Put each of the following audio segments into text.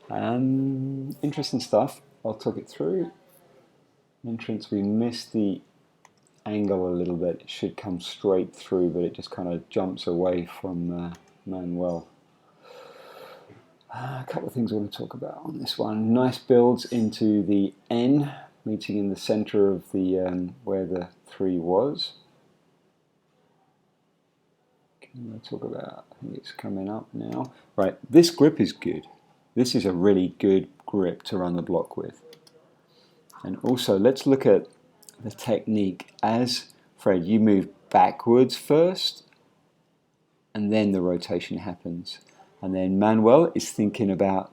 Interesting stuff. I'll talk it through. Entrance, we missed the angle a little bit. It should come straight through, but it just kind of jumps away from Manuel. A couple of things I want to talk about on this one. Nice builds into the N, meeting in the center of the where the 3 was. Can I talk about? I think it's coming up now. Right, this grip is good. This is a really good grip to run the block with. And also, let's look at the technique. As Fred, you move backwards first, and then the rotation happens. And then Manuel is thinking about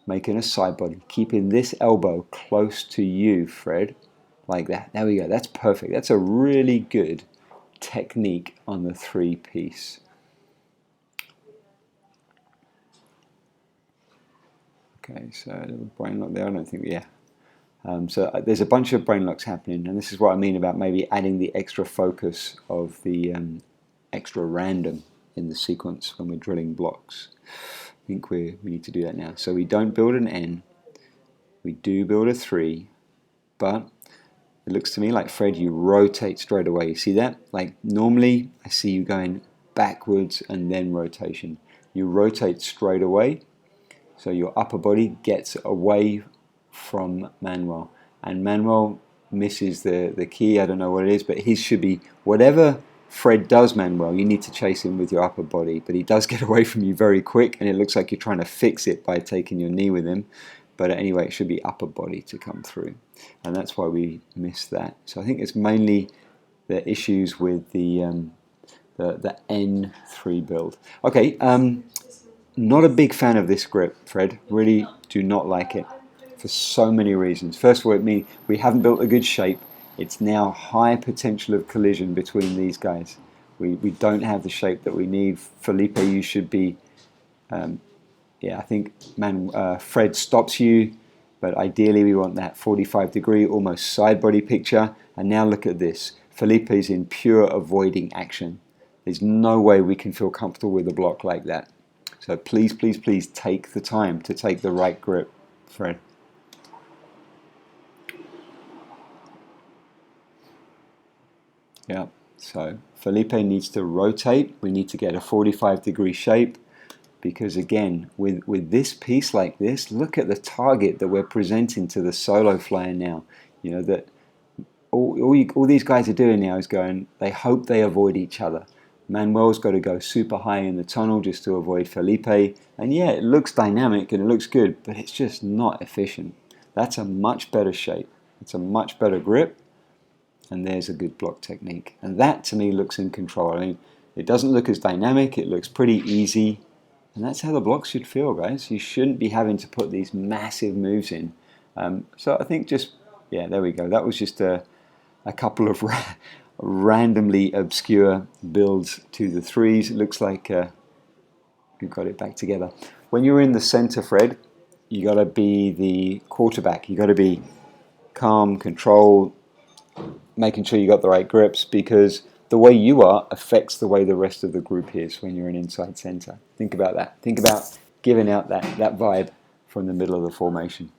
making a side body, keeping this elbow close to you, Fred, like that. There we go. That's perfect. That's a really good technique on the 3-piece. Okay, so a little brain lock there. I don't think, yeah. So there's a bunch of brain locks happening, and this is what I mean about maybe adding the extra focus of the extra random in the sequence when we're drilling blocks. I think we need to do that now. So we don't build an N, we do build a 3, but it looks to me like, Fred, you rotate straight away. You see that? Like normally I see you going backwards and then rotation. You rotate straight away, so your upper body gets away from Manuel, and Manuel misses the key. I don't know what it is, but his should be whatever Fred does, Manuel, you need to chase him with your upper body, but he does get away from you very quick, and it looks like you're trying to fix it by taking your knee with him. But anyway, it should be upper body to come through, and that's why we missed that. So I think it's mainly the issues with the N3 build. Okay, not a big fan of this grip, Fred. Really do not like it for so many reasons. First of all, it means we haven't built a good shape. It's now high potential of collision between these guys. We don't have the shape that we need. Felipe, you should be, yeah, I think Fred stops you, but ideally we want that 45-degree, almost side body picture. And now look at this. Felipe is in pure avoiding action. There's no way we can feel comfortable with a block like that. So please, please, please take the time to take the right grip, Fred. Yeah, so Felipe needs to rotate. We need to get a 45-degree shape, because again, with this piece like this, look at the target that we're presenting to the solo flyer now. You know, that all these guys are doing now is going, they hope they avoid each other. Manuel's got to go super high in the tunnel just to avoid Felipe. And yeah, it looks dynamic and it looks good, but it's just not efficient. That's a much better shape. It's a much better grip. And there's a good block technique. And that, to me, looks in control. I mean, it doesn't look as dynamic. It looks pretty easy. And that's how the blocks should feel, guys. You shouldn't be having to put these massive moves in. So I think just, yeah, there we go. That was just a couple of randomly obscure builds to the 3s. It looks like you've got it back together. When you're in the center, Fred, you got to be the quarterback. You got to be calm, controlled, making sure you got the right grips, because the way you are affects the way the rest of the group is when you're an inside center. Think about that. Think about giving out that vibe from the middle of the formation.